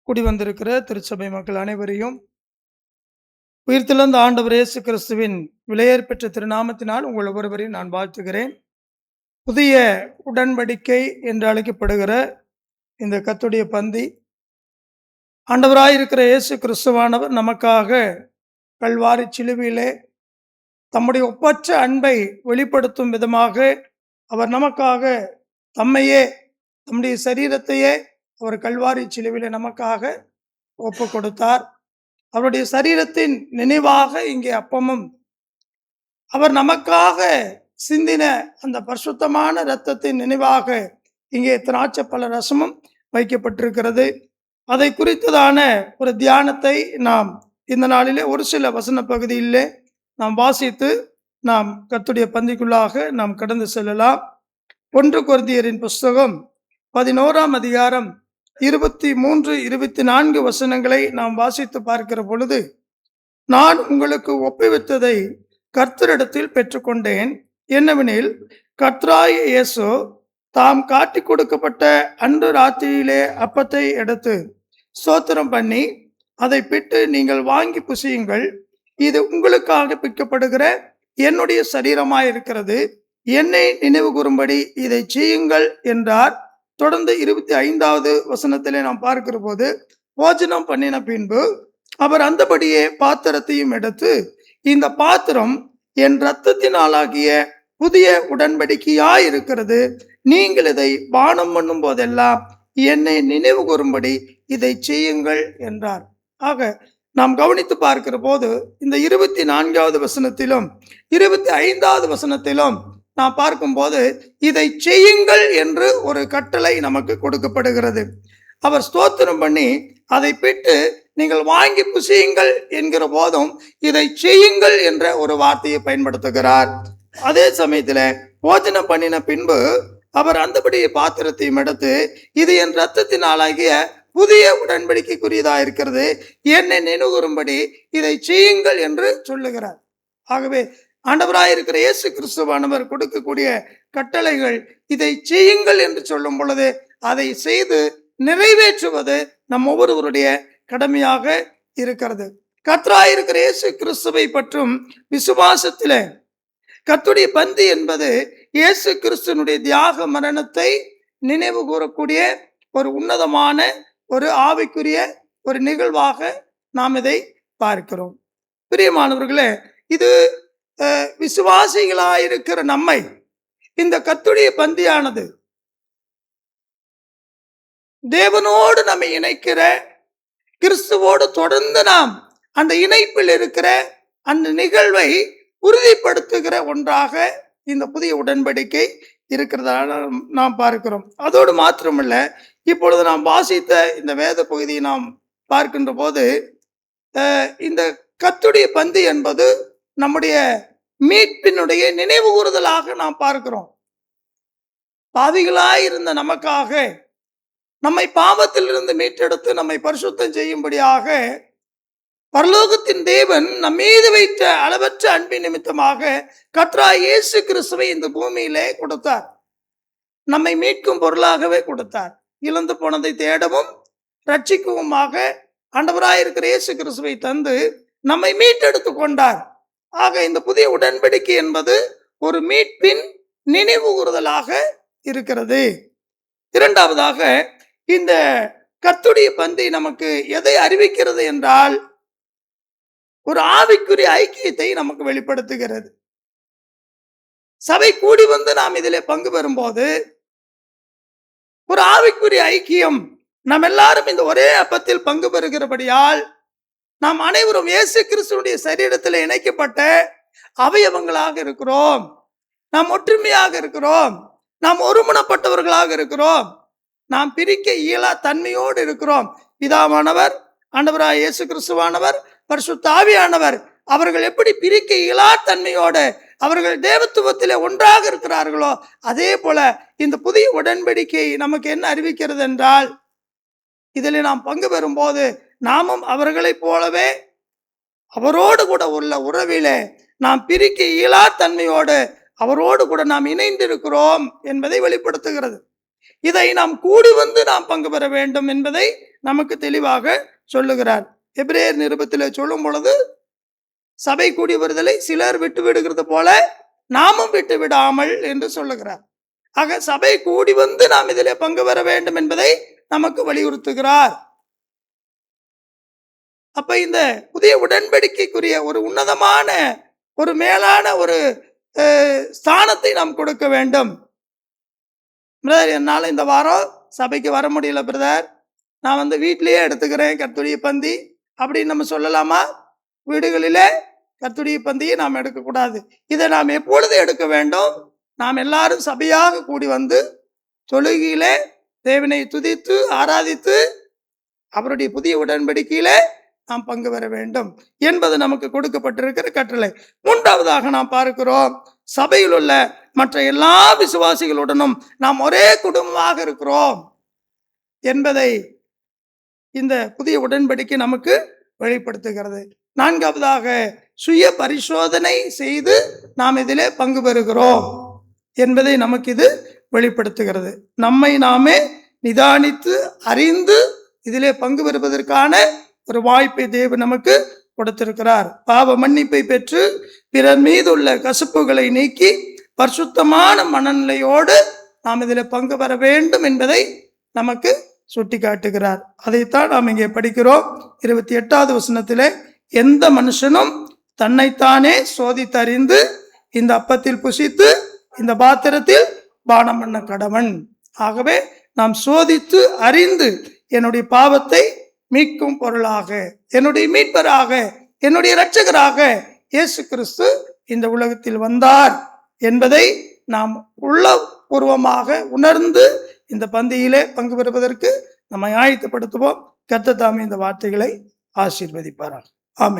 கூடி வந்திருக்கிற திருச்சபை மக்கள் அனைவரையும் உயிர்த்தெழுந்த ஆண்டவர் இயேசு கிறிஸ்துவின் விலையேற பெற்ற திருநாமத்தினால் உங்கள் ஒவ்வொருவரையும் நான் வாழ்த்துகிறேன். புதிய உடன்படிக்கை என்று அழைக்கப்படுகிற இந்த கர்த்தருடைய பந்தி, ஆண்டவராயிருக்கிற இயேசு கிறிஸ்துவானவர் நமக்காக கல்வாரி சிலுவையிலே தம்முடைய ஒப்பற்ற அன்பை வெளிப்படுத்தும் விதமாக அவர் நமக்காக தம்மையே, தம்முடைய சரீரத்தையே அவர் கல்வாரி சிலுவையிலே நமக்காக ஒப்பு கொடுத்தார். அவருடைய சரீரத்தின் நினைவாக இங்கே அப்பமும், அவர் நமக்காக சிந்தின அந்த பரிசுத்தமான இரத்தத்தின் நினைவாக இங்கே திராட்சை பழ ரசமும் வைக்கப்பட்டிருக்கிறது. அதை குறித்ததான ஒரு தியானத்தை நாம் இந்த நாளிலே ஒரு சில வசன பகுதியிலே நாம் வாசித்து நாம் கர்த்தருடைய பந்திக்குள்ளாக நாம் கடந்து செல்லலாம். 1 கொரிந்தியரின் புஸ்தகம் 11ஆம் அதிகாரம் 23, 24 வசனங்களை நாம் வாசித்து பார்க்கிற பொழுது, நான் உங்களுக்கு ஒப்புவித்ததை கர்த்தரிடத்தில் பெற்றுக்கொண்டேன். என்னவெனில், கர்த்தராகிய இயேசு தாம் காட்டி கொடுக்கப்பட்ட அன்று ராத்திரியிலே அப்பத்தை எடுத்து ஸ்தோத்திரம் பண்ணி அதை பிட்டு, நீங்கள் வாங்கி புசியுங்கள், இது உங்களுக்காக பிற்கப்படுகிற என்னுடைய சரீரமாயிருக்கிறது, என்னை நினைவு கூறும்படி இதை செய்யுங்கள் என்றார். தொடர்ந்து 25வது வசனத்திலே நாம் பார்க்கிற போது, போஜனம் பண்ணின பின்பு அவர் அந்தபடியே பாத்திரத்தையும் எடுத்து, இந்த பாத்திரம் என் இரத்தத்தினாலாகிய புதிய உடன்படிக்கையாயிருக்கிறது, நீங்கள் இதை பானம் பண்ணும் போதெல்லாம் என்னை நினைவு கூறும்படி இதை செய்யுங்கள் என்றார். ஆக நாம் கவனித்து பார்க்கிற போது இந்த 24வது வசனத்திலும் 25வது வசனத்திலும் நாம் பார்க்கும்போது இதை செய்யுங்கள் என்று ஒரு கட்டளை நமக்கு கொடுக்கப்படுகிறது. அவர் ஸ்தோத்திரம் பண்ணி அதை பிட்டு நீங்கள் வாங்கி புசியுங்கள் என்கிற போதும் இதை செய்யுங்கள் என்ற ஒரு வார்த்தையை பயன்படுத்துகிறார். அதே சமயத்தில் போஜனம் பண்ணின பின்பு அவர் அந்தபடி பாத்திரத்தையும் எடுத்து, இது என் இரத்தத்தினாலாகிய புதிய உடன்படிக்கைக்குரியதா இருக்கிறது, என்னை நினைவுகூரும்படி இதை செய்யுங்கள் என்று சொல்லுகிறார். ஆகவே ஆண்டவராயிருக்கிற இயேசு கிறிஸ்துவானவர் கொடுக்கக்கூடிய கட்டளைகள் இதை செய்யுங்கள் என்று சொல்லும் பொழுது அதை செய்து நிறைவேற்றுவது நம் ஒவ்வொருவருடைய கடமையாக இருக்கிறது. கர்த்தராயிருக்கிற இயேசு கிறிஸ்துவை பற்றும் விசுவாசத்திலே கர்த்தருடைய பந்தி என்பது இயேசு கிறிஸ்துவனுடைய தியாக மரணத்தை நினைவு கூறக்கூடிய ஒரு உன்னதமான ஒரு ஆவிக்குரிய ஒரு நிகழ்வாக நாம் இதை பார்க்கிறோம். பிரியமானவர்களே, இது விசுவாசிகளாயிருக்கிற நம்மை இந்த கர்த்தருடைய பந்தியானது தேவனோடு நம்மை இணைக்கிற, கிறிஸ்துவோடு தொடர்ந்து நாம் அந்த இணைப்பில் இருக்கிற அந்த நிகழ்வை உறுதிப்படுத்துகிற ஒன்றாக இந்த புதிய உடன்படிக்கை இருக்கிறதாக நாம் பார்க்கிறோம். அதோடு மாத்திரமல்ல, இப்பொழுது நாம் வாசித்த இந்த வேத பகுதியை நாம் பார்க்கின்ற போது இந்த கர்த்தருடைய பந்தி என்பது நம்முடைய மீட்பினுடைய நினைவு கூறுதலாக நாம் பார்க்கிறோம். பாவிகளாய் இருந்த நமக்காக நம்மை பாவத்திலிருந்து மீட்டெடுத்து நம்மை பரிசுத்தம் செய்யும்படியாக பரலோகத்தின் தேவன் நம் மீது வைத்த அளவற்ற அன்பின் நிமித்தமாக கர்த்தராகிய இயேசு கிறிஸ்துவை இந்த பூமியிலே கொடுத்தார். நம்மை மீட்கும் பொருளாகவே கொடுத்தார். இழந்து போனதை தேடவும் ரட்சிக்கவுமாக ஆண்டவராயிருக்கிற இயேசு கிறிஸ்துவை தந்து நம்மை மீட்டெடுத்து கொண்டார். ஆக இந்த புதிய உடன்படிக்கை என்பது ஒரு மீட்பின் நினைவு கூறுதலாக இருக்கிறது. இரண்டாவதாக, இந்த கர்த்தருடைய பந்தி நமக்கு எதை அறிவிக்கிறது என்றால், ஒரு ஆவிக்குரிய ஐக்கியத்தை நமக்கு வெளிப்படுத்துகிறது. சபை கூடி வந்து நாம் இதிலே பங்கு பெறும்போது ஒரு ஆவிக்குரிய ஐக்கியம், நாம் எல்லாரும் இந்த ஒரே அப்பத்தில் பங்கு பெறுகிறபடியால் நாம் அனைவரும் இயேசு கிறிஸ்துவினுடைய சரீரத்தில் இணைக்கப்பட்ட அவயவங்களாக இருக்கிறோம். நாம் ஒற்றுமையாக இருக்கிறோம். நாம் ஒருமனப்பட்டவர்களாக இருக்கிறோம். நாம் பிரிக்க இயலா தன்மையோடு இருக்கிறோம். பிதாவானவர், ஆண்டவராகிய இயேசு கிறிஸ்துவானவர், பரிசுத்த ஆவியானவர் அவர்கள் எப்படி பிரிக்க இயலா தன்மையோடு அவர்கள் தேவத்துவத்திலே ஒன்றாக இருக்கிறார்களோ, அதே போல இந்த புதிய உடன்படிக்கை நமக்கு என்ன அறிவிக்கிறது என்றால், இதில் நாம் பங்கு பெறும் போது நாமும் அவர்களைப் போலவே அவரோடு கூட உள்ள உறவிலே நாம் பிரிக்க இயலா தன்மையோடு அவரோடு கூட நாம் இணைந்திருக்கிறோம் என்பதை வெளிப்படுத்துகிறது. இதை நாம் கூடி வந்து நாம் பங்கு பெற வேண்டும் என்பதை நமக்கு தெளிவாக சொல்லுகிறார். எபிரேயர் நிருபத்திலே சொல்லும் பொழுது, சபை கூடி வருதலை சிலர் விட்டு விடுகிறது போல நாமும் விட்டு விடாமல் என்று சொல்லுகிறார். ஆக சபை கூடி வந்து நாம் இதிலே பங்கு பெற வேண்டும் என்பதை நமக்கு வலியுறுத்துகிறார். அப்ப இந்த புதிய உடன்படிக்கைக்குரிய ஒரு உன்னதமான ஒரு மேலான ஒரு ஸ்தானத்தை நாம் கொடுக்க வேண்டும். பிரதர், என்னால் இந்த வாரம் சபைக்கு வர முடியல பிரதர், நான் வந்து வீட்டிலேயே எடுத்துக்கிறேன் கர்த்தருடைய பந்தி அப்படின்னு நம்ம சொல்லலாமா? வீடுகளிலே கர்த்தருடைய பந்தியை நாம் எடுக்கக்கூடாது. இதை நாம் எப்பொழுது எடுக்க வேண்டும்? நாம் எல்லாரும் சபையாக கூடி வந்து தொழுகையிலே தேவனை துதித்து ஆராதித்து அவருடைய புதிய உடன்படிக்கையிலே நாம் பங்கு பெற வேண்டும் என்பது நமக்கு கொடுக்கப்பட்டிருக்கிற கட்டளை. மூன்றாவதாக நாம் பார்க்கிறோம், சபையில் உள்ள மற்ற எல்லா விசுவாசிகளுடனும் நாம் ஒரே குடும்பமாக இருக்கிறோம் என்பதை இந்த புதிய உடன்படிக்கை நமக்கு வெளிப்படுத்துகிறது. நான்காவதாக, சுய பரிசோதனை செய்து நாம் இதிலே பங்கு பெறுகிறோம் என்பதை நமக்கு இது வெளிப்படுத்துகிறது. நம்மை நாமே நிதானித்து அறிந்து இதிலே பங்கு பெறுவதற்கான ஒரு வாய்ப்பை தேவன் நமக்கு கொடுத்திருக்கிறார். பாவ மன்னிப்பை பெற்று பிறர் மீது உள்ள கசப்புகளை நீக்கி பரிசுத்தமான மனநிலையோடு நாம் இதில் பங்கு பெற வேண்டும் என்பதை நமக்கு சுட்டி காட்டுகிறார். அதைத்தான் நாம் இங்கே படிக்கிறோம். 28வது வசனத்திலே, எந்த மனுஷனும் தன்னைத்தானே சோதித்தறிந்து இந்த அப்பத்தில் புசித்து இந்த பாத்திரத்தில் பானம் பண்ண கடவன். ஆகவே நாம் சோதித்து அறிந்து என்னுடைய பாவத்தை மீட்கும் பொருளாக, என்னுடைய மீட்பராக, என்னுடைய இரட்சகராக இயேசு கிறிஸ்து இந்த உலகத்தில் வந்தார் என்பதை நாம் உள்ளபூர்வமாக உணர்ந்து இந்த பந்தியிலே பங்கு பெறுவதற்கு நம்மை ஆயத்தப்படுத்துவோம். கர்த்தர் தாமே இந்த வார்த்தைகளை ஆசீர்வதிப்பாராக.